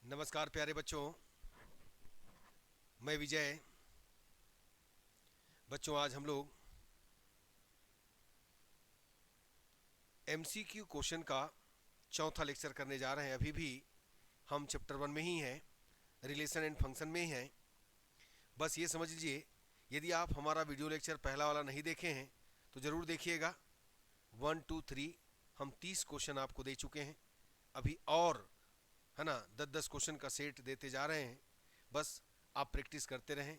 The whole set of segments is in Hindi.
नमस्कार प्यारे बच्चों, मैं विजय। बच्चों, आज हम लोग एमसीक्यू क्वेश्चन का चौथा लेक्चर करने जा रहे हैं। अभी भी हम चैप्टर 1 में ही हैं, रिलेशन एंड फंक्शन में ही हैं। बस ये समझ लीजिए, यदि आप हमारा वीडियो लेक्चर पहला वाला नहीं देखे हैं तो ज़रूर देखिएगा। 1 2 3 हम 30 क्वेश्चन आपको दे चुके हैं। अभी और है ना 10-10 क्वेश्चन का सेट देते जा रहे हैं। बस आप प्रैक्टिस करते रहें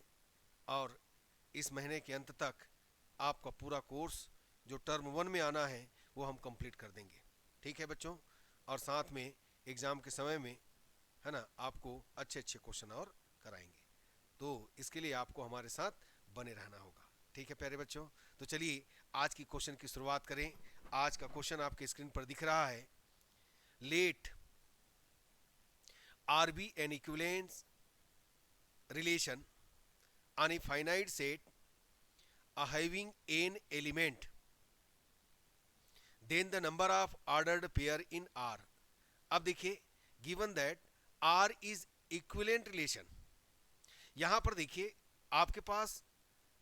और इस महीने के अंत तक आपका पूरा कोर्स जो टर्म 1 में आना है वो हम कंप्लीट कर देंगे। ठीक है बच्चों, और साथ में एग्ज़ाम के समय में है ना आपको अच्छे अच्छे क्वेश्चन और कराएंगे। तो इसके लिए आपको हमारे साथ बने रहना होगा। ठीक है प्यारे बच्चों, तो चलिए आज की क्वेश्चन की शुरुआत करें। आज का क्वेश्चन आपके स्क्रीन पर दिख रहा है। Let R be an equivalence relation on a finite set having n element, then the number of ordered pair in R। अब देखिए, given that R is equivalent relation, यहां पर देखिए आपके पास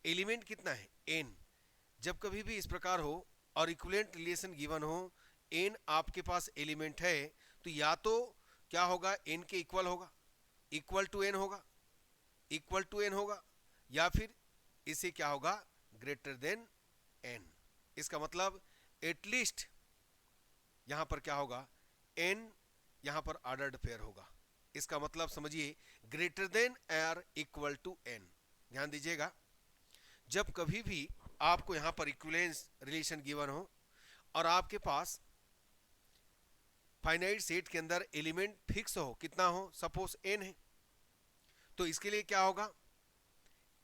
एलिमेंट कितना है n। जब कभी भी इस प्रकार हो और इक्विवेलेंट रिलेशन गिवन हो, n आपके पास एलिमेंट है, तो या तो क्या होगा, n के इक्वल होगा, इक्वल टू n होगा, इक्वल टू n होगा, या फिर इसे क्या होगा, ग्रेटर देन n। इसका मतलब एटलीस्ट यहां पर क्या होगा, n यहां पर ऑर्डर्ड पेयर होगा। इसका मतलब समझिए, ग्रेटर देन और इक्वल टू n। ध्यान दीजिएगा, जब कभी भी आपको यहां पर इक्विवेलेंस रिलेशन गिवन हो और आपके पास फाइनाइट सेट के अंदर एलिमेंट फिक्स हो, कितना हो, सपोज n है, तो इसके लिए क्या होगा,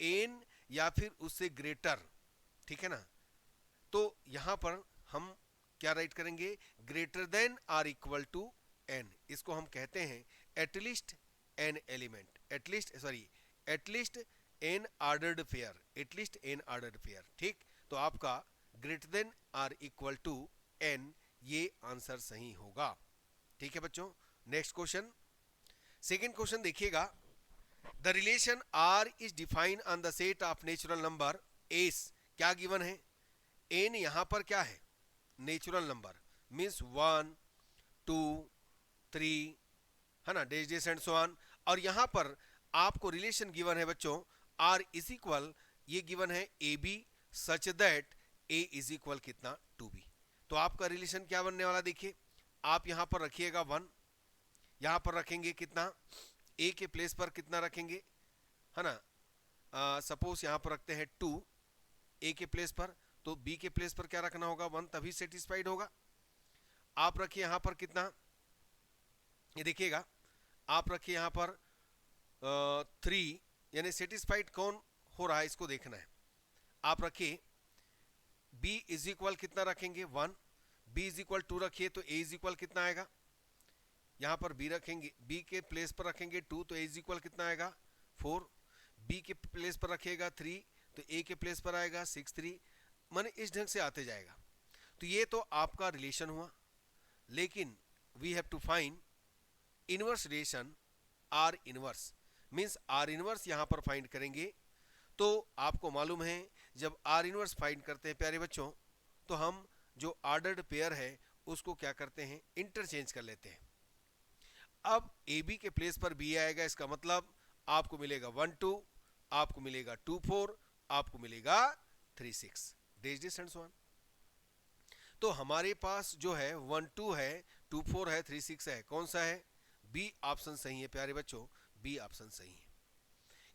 n या फिर उससे ग्रेटर। ठीक है ना, तो यहां पर हम क्या राइट करेंगे, greater than or equal to n। इसको हम कहते हैं at least n element, at least n ordered pair, at least n ordered pair. ठीक, तो आपका greater than or equal to n ये आंसर सही होगा। ठीक है बच्चों, नेक्स्ट क्वेश्चन, सेकेंड क्वेश्चन देखिएगा। The relation R is defined on the set of natural number S। क्या गिवन है, n यहां पर क्या है, नेचुरल नंबर, मीन्स 1 2 3 है ना, days days and so on. और यहां पर आपको रिलेशन गिवन है बच्चों, R इज इक्वल, ये गिवन है A B such that A is equal कितना, 2B। तो आपका रिलेशन क्या बनने वाला, देखिए आप यहां पर रखिएगा 1, यहां पर रखेंगे कितना, A के प्लेस पर कितना रखेंगे, है ना, सपोज यहां पर रखते हैं 2 A के प्लेस पर, तो B के प्लेस पर क्या रखना होगा, 1, तभी सेटिस्फाइड होगा। आप रखिए यहां पर कितना, ये देखिएगा, आप रखिए यहां पर 3, यानी सेटिस्फाइड कौन हो रहा है इसको देखना है। आप रखिए B इज इक्वल कितना रखेंगे, 1, B इज इक्वल 2 रखिए तो A इज इक्वल कितना आएगा, यहां पर B रखेंगे, B के प्लेस पर रखेंगे 2 तो A इज इक्वल कितना आएगा, 4। B के प्लेस पर रखिएगा 3 तो A के प्लेस पर आएगा 6 3, माने इस ढंग से आते जाएगा। तो ये तो आपका रिलेशन हुआ, लेकिन we have to find inverse relation R inverse, means R inverse यहां पर फाइंड करेंगे। तो आपको मालूम है, जब आर इनवर्स फाइंड करते हैं प्यारे बच्चों, तो हम जो ऑर्डर्ड पेयर है उसको क्या करते हैं, इंटरचेंज कर लेते हैं। अब ए बी के प्लेस पर बी आएगा, इसका मतलब आपको मिलेगा 1 2, आपको मिलेगा 2 4, आपको मिलेगा 3 6, days days and so on. तो हमारे पास जो है 1 2 है, 2 4 है, 3 6 है, कौन सा है, बी ऑप्शन सही है प्यारे बच्चों, बी ऑप्शन सही है।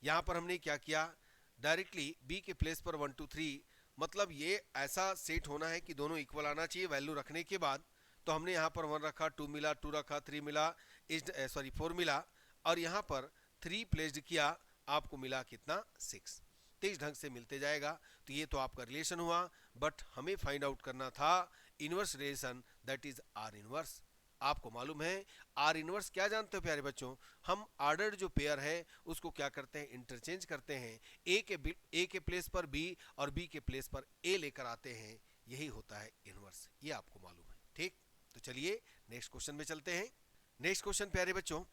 यहां पर हमने क्या किया, डायरेक्टली बी के प्लेस पर 1 2 3, मतलब ये ऐसा सेट होना है कि दोनों इक्वल आना चाहिए वैल्यू रखने के बाद। तो हमने यहाँ पर 1 रखा, 2 मिला, 2 रखा, 3 मिला, 4 मिला, और यहाँ पर 3 प्लेस्ड किया, आपको मिला कितना, 6। तो इस ढंग से मिलते जाएगा। तो ये तो आपका रिलेशन हुआ, बट हमें फाइंड आउट करना था inverse relation, that is are inverse. आपको मालूम है आर इनवर्स क्या जानते हो प्यारे बच्चों, हम ऑर्डर्ड जो पेयर है उसको क्या करते हैं, इंटरचेंज करते हैं, ए के प्लेस पर बी और बी के प्लेस पर ए लेकर आते हैं, यही होता है इनवर्स, ये आपको मालूम है। ठीक, तो चलिए नेक्स्ट क्वेश्चन में चलते हैं। नेक्स्ट क्वेश्चन प्यारे बच्चों,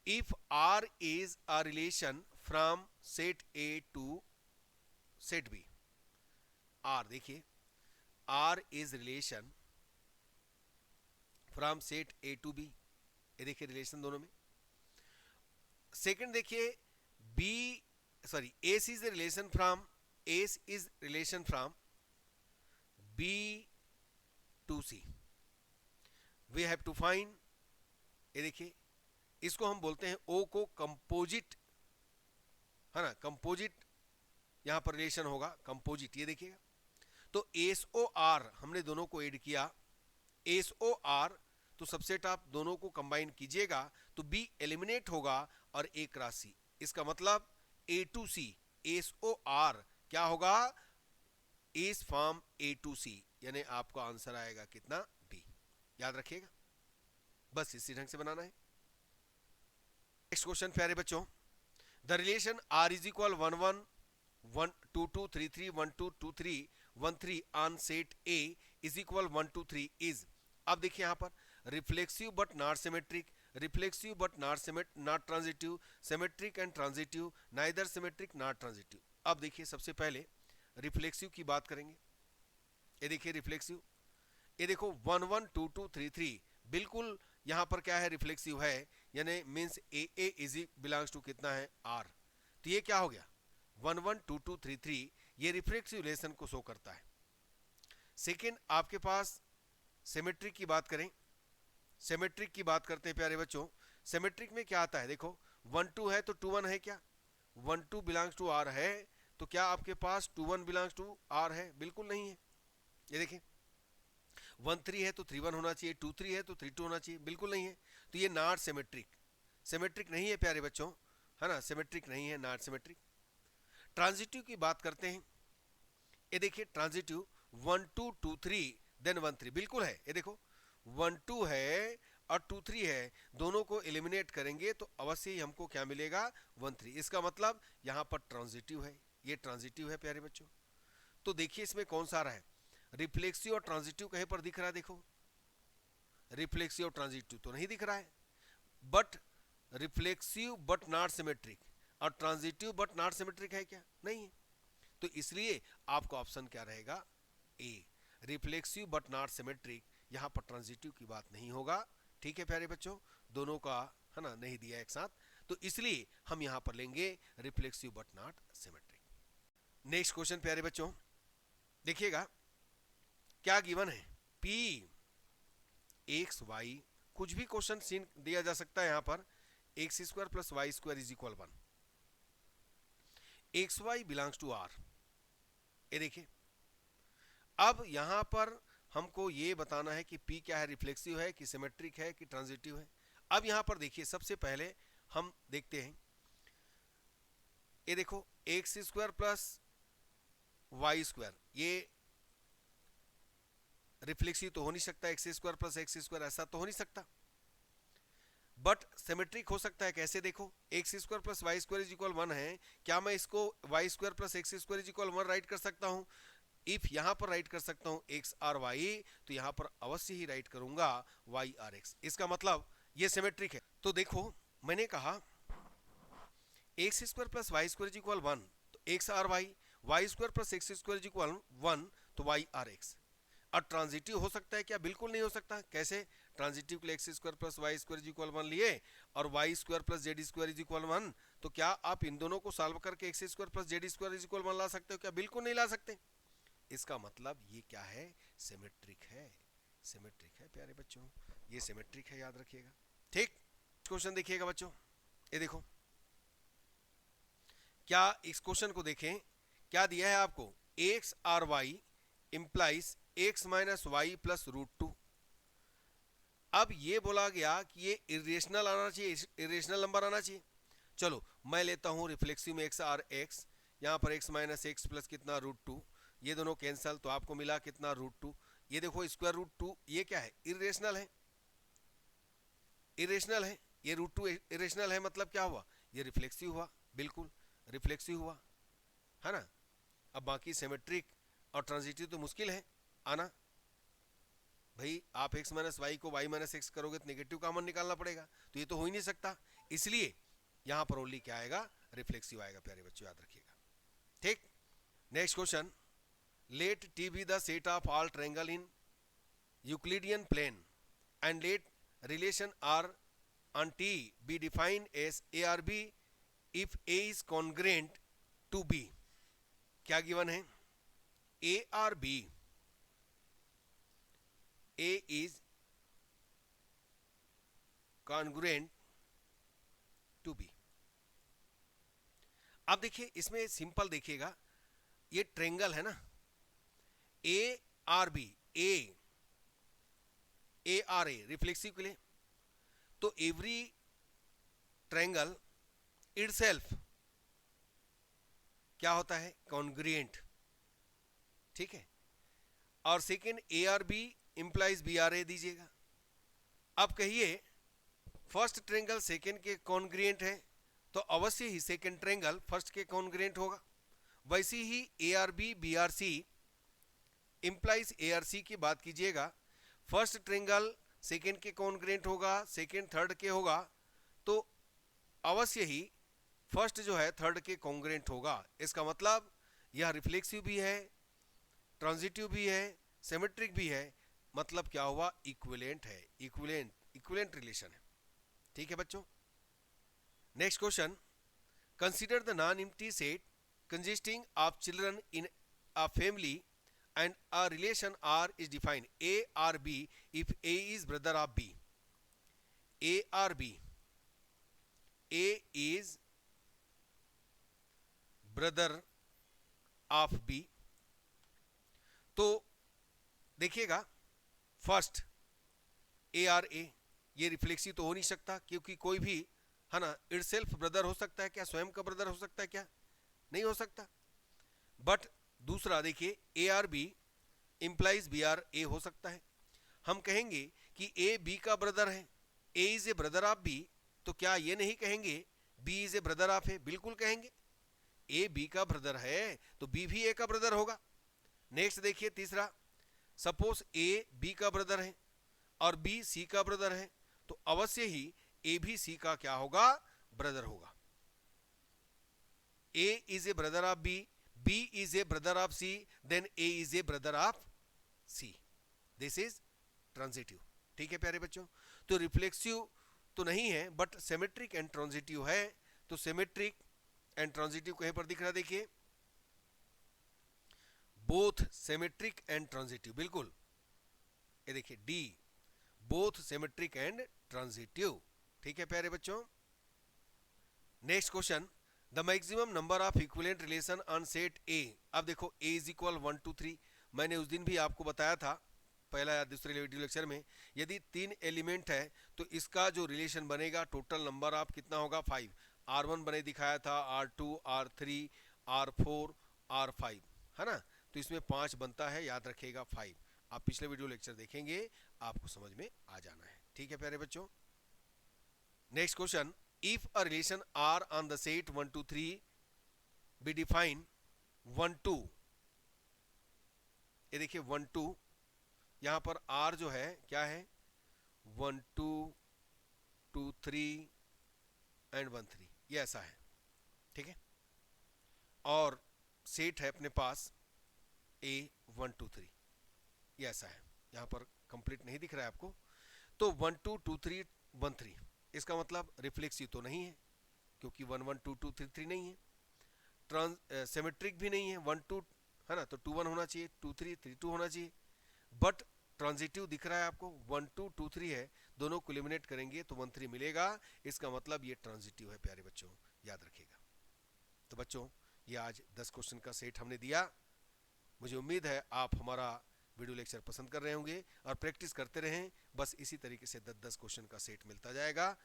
if R is a relation from set A to set B, R देखिए R is relation from set A to B, ये देखिए रिलेशन दोनों में. सेकंड देखिए B sorry S is relation from S is relation from B to C. We have to find, ये देखिए इसको हम बोलते हैं ओ को कंपोजिट, है ना, कंपोजिट यहां पर रिलेशन होगा कंपोजिट. ये देखिएगा तो एस ओ आर हमने दोनों को ऐड किया, एस ओ आर तो सबसेट आप दोनों को कंबाइन कीजिएगा तो बी एलिमिनेट होगा और एक राशि. इसका मतलब A to C S O R क्या होगा, S form A to C, यानी आपका आंसर आएगा कितना, बी. याद रखिएगा, बस इसी ढंग से बनाना है. नेक्स्ट क्वेश्चन प्यारे बच्चों, the relation R is equal 1 1 1 2 2 3 3 1 2 2 3 1 3 on set A is equal 1 2 3 is. अब देखिए यहां पर reflexive but not symmetric, reflexive but not transitive, symmetric and transitive, neither symmetric not transitive. अब देखिए सबसे पहले रिफ्लेक्सिव की बात करेंगे. ये देखिए रिफ्लेक्सिव, ये देखो 1 1 2 2 3 3 बिल्कुल यहां पर क्या है, रिफ्लेक्सिव है, यानी means A A is belongs to कितना है, आर. तो ये क्या हो गया 1 1 2 2 3 3, ये रिफ्लेक्सिव रिलेशन को शो करता है. सेकेंड आपके पास सिमेट्रिक की बात करें, सिमेट्रिक की बात करते हैं प्यारे बच्चों. सिमेट्रिक में क्या आता है, देखो 1 2 है तो 2 1 है, क्या 1 2 बिलोंग्स टू आर है, तो क्या आपके पास 2 1 बिलोंग्स टू आर है, बिल्कुल नहीं है. ये देखिए 1 3 है तो 3 1 होना चाहिए, 2 3 है तो 3 2 होना चाहिए, बिल्कुल नहीं है. तो ये नॉट सिमेट्रिक, सिमेट्रिक नहीं है प्यारे बच्चों, है ना, सिमेट्रिक नहीं है, नॉट सिमेट्रिक. ट्रांजिटिव की बात करते हैं. ये देखिए ट्रांजिटिव 1 2 2 3 देन 1 3 बिल्कुल है. ये देखो 1 2 है और 2 3 है, दोनों को एलिमिनेट करेंगे तो अवश्य ही हमको क्या मिलेगा, 1 3. इसका मतलब यहां पर ट्रांजिटिव है, ये ट्रांजिटिव है प्यारे बच्चों. तो देखिए इसमें कौन सा आ रहा है, रिफ्लेक्सिव और ट्रांजिटिव कहीं पर दिख रहा है, देखो रिफ्लेक्सिव और ट्रांजिटिव तो नहीं दिख रहा है, but reflexive but not symmetric और ट्रांजिटिव बट नॉट सिमेट्रिक है क्या, नहीं है. तो इसलिए आपका ऑप्शन क्या रहेगा, ए, रिफ्लेक्सिव बट नॉट सिमेट्रिक. यहां पर ट्रांजिटिव की बात नहीं होगा. ठीक है प्यारे बच्चों, दोनों का है ना नहीं दिया एक साथ, तो इसलिए हम यहां पर लेंगे reflexive but not symmetric. Next question प्यारे बच्चों देखिएगा, क्या गिवन है, P एक्स वाई, कुछ भी क्वेश्चन सीन दिया जा सकता है यहां पर, X square plus Y square is equal 1, X Y belongs to R. ये देखिए अब यहां पर हमको ये बताना है कि P क्या है, रिफ्लेक्सिव है कि सिमेट्रिक है कि ट्रांजिटिव है. अब यहां पर देखिए सबसे पहले हम देखते हैं, ये देखो X square plus Y square, ये रिफ्लेक्सिव तो हो नहीं सकता, X square plus X square ऐसा तो हो नहीं सकता, बट सिमेट्रिक हो सकता है. कैसे, देखो X square plus Y square is equal 1 है, क्या मैं इसको Y square plus X square is equal 1 write कर सकता हूं. इफ यहां पर राइट कर सकता हूं एक्स आर वाई, तो यहां पर अवश्य ही राइट करूंगा वाई आर एक्स. इसका मतलब ये सिमेट्रिक है. तो देखो मैंने कहा X square plus Y square is equal 1, तो X R Y, Y square plus X square is equal 1, तो वाई आर एक्स. और ट्रांजिटिव हो सकता है क्या, बिल्कुल नहीं हो सकता. कैसे, ट्रांजिटिव के लिए X square plus Y square is equal 1 लिए और Y square plus Z square is equal 1, तो क्या आप इन दोनों को सॉल्व करके X square plus Z square is equal 1 ला सकते हो क्या, बिल्कुल नहीं ला सकते. इसका मतलब ये क्या है, सिमेट्रिक है, सिमेट्रिक है प्यारे बच्चों, ये सिमेट्रिक है, याद रखिएगा. ठीक, क्वेश्चन देखिएगा बच्चों, ये देखो क्या इस क्वेश्चन को देखें, क्या दिया है आपको, X R Y implies X minus Y plus root 2. अब ये बोला गया कि ये इरेशनल आना चाहिए, इरेशनल नंबर आना चाहिए. चलो मैं लेता हूं रिफ्लेक्सिव में एक्स आर एक्स, यहां पर एक्स माइनस एक्स प्लस कितना रूट 2, ये दोनों कैंसल, तो आपको मिला कितना रूट 2. ये देखो स्क्वायर रूट 2, ये क्या है, इरेशनल है, इरेशनल है, ये रूट 2 इरेशनल है, मतलब क्या हुआ, ये रिफ्लेक्सिव हुआ, बिल्कुल रिफ्लेक्सिव हुआ, है ना. अब बाकी सिमेट्रिक और ट्रांजिटिव तो मुश्किल है आना भाई. आप एक्स माइनस वाई को वाई माइनस एक्स करोगे तो नेगेटिव कॉमन निकालना पड़ेगा, तो ये तो हो ही नहीं सकता. इसलिए यहां पर ओनली क्या आएगा, रिफ्लेक्सिव आएगा प्यारे बच्चों, याद रखिएगा। ठीक, next question, let T be the set of all triangle in Euclidean plane and let relation R on T be defined as A or B if A is congruent to B। क्या गिवन है, A और B, A is congruent to B। अब देखिए इसमें सिंपल देखिएगा, ये ट्रेंगल है ना, A और B, A और A रिफ्लेक्सिव के लिए, तो एवरी ट्रायंगल इटसेल्फ क्या होता है, कॉन्ग्रुएंट। ठीक है, और second A R B implies B R A दीजिएगा। अब कहिए फर्स्ट ट्रायंगल सेकेंड के कॉन्ग्रुएंट है, तो अवश्य ही सेकेंड ट्रायंगल फर्स्ट के कॉन्ग्रुएंट होगा। वैसे ही A R B B R C implies A R C की बात कीजिएगा, फर्स्ट ट्रायंगल सेकेंड के कॉन्ग्रुएंट होगा, सेकेंड थर्ड के होगा, तो अवश्य ही फर्स्ट जो है थर्ड के कॉन्ग्रुएंट होगा। इसका मतलब यह रिफ्लेक्सिव भी है, ट्रांजिटिव भी है, सिमेट्रिक भी है, मतलब क्या हुआ, इक्विवेलेंट है, इक्विवेलेंट रिलेशन है। ठीक है बच्चों, next question, consider the non empty set consisting of children in a family and a relation R is defined A or B if A is brother of B। A or B, A is brother of B। तो देखिएगा फर्स्ट A और A ये रिफ्लेक्सिव तो हो नहीं सकता, क्योंकि कोई भी है ना इटसेल्फ ब्रदर हो सकता है क्या, स्वयं का ब्रदर हो सकता है क्या, नहीं हो सकता। बट दूसरा देखिए A R B implies B R A हो सकता है। हम कहेंगे कि ए बी का ब्रदर है, A is a brother of B, तो क्या ये नहीं कहेंगे B is a brother of A, बिल्कुल कहेंगे। ए बी का ब्रदर है तो बी भी ए का ब्रदर होगा। नेक्स्ट देखिए तीसरा, सपोज ए बी का ब्रदर है और बी सी का ब्रदर है, तो अवश्य ही ए भी सी का क्या होगा, ब्रदर होगा। A is a brother of B, B is a brother of C, then A is a brother of C। This is transitive। ठीक है प्यारे बच्चों, तो रिफ्लेक्सिव तो नहीं है बट सिमेट्रिक एंड ट्रांजिटिव है। तो सिमेट्रिक एंड ट्रांजिटिव कहीं पर दिख रहा है, देखिए बोथ सिमेट्रिक एंड ट्रांजिटिव, बिल्कुल ये देखिए D, both symmetric and transitive. ठीक है प्यारे बच्चों, next question, the maximum number of equivalent relation on set ए। अब देखो ए इज इक्वल 1 2 3, मैंने उस दिन भी आपको बताया था पहला या दूसरे वीडियो लेक्चर में, यदि 3 एलिमेंट है तो इसका जो रिलेशन बनेगा टोटल नंबर ऑफ कितना होगा, 5। R1 बने दिखाया था, R2 R3 R4 R5, है ना, तो इसमें 5 बनता है, याद रखिएगा 5। आप पिछले वीडियो लेक्चर देखेंगे आपको समझ में आ जाना है। ठीक है प्यारे बच्चों, next question, if a relation R on the set 1 2 3 be defined 1 2, ये देखिए 1 2, यहां पर R जो है क्या है, 1 2 2 3 एंड 1 3, ये ऐसा है। ठीक है, और सेट है अपने पास A 1 2 3, ये ऐसा है, यहां पर कंप्लीट नहीं दिख रहा है आपको। तो 1 2 2 3 1 3, इसका मतलब रिफ्लेक्सिव तो नहीं है, क्योंकि 1 1 2 2 3 3 नहीं है, सिमेट्रिक भी नहीं है, 1 2 है ना, तो 2 1 होना चाहिए, 2 3 3 2 होना चाहिए, बट ट्रांजिटिव दिख रहा है आपको, 1 2 2 3 है, दोनों को एलिमिनेट करेंगे तो 1 3 मिलेगा, इसका मतलब ये ट्रांजिटिव है प्यारे बच्चों, याद रखिएगा। तो बच्चों ये आज 10 क्वेश्चन का सेट हमने दिया, मुझे उम्मीद है आप हमारा वीडियो लेक्चर पसंद कर रहे होंगे और प्रैक्टिस करते रहें, बस इसी तरीके से 10-10 क्वेश्चन का सेट मिलता जाएगा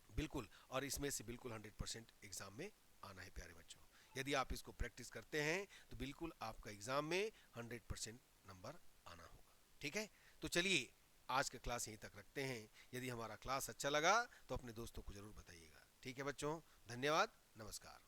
बिल्कुल, और इसमें से बिल्कुल 100% एग्जाम में आना है प्यारे बच्चों। यदि आप इसको प्रैक्टिस करते हैं तो बिल्कुल आपका एग्जाम में 100% नंबर आना होगा। ठीक है, तो चलिए आज का क्लास यहीं तक रखते हैं। यदि हमारा क्लास अच्छा लगा तो अपने दोस्तों को जरूर बताइएगा। ठीक है बच्चों, धन्यवाद, नमस्कार।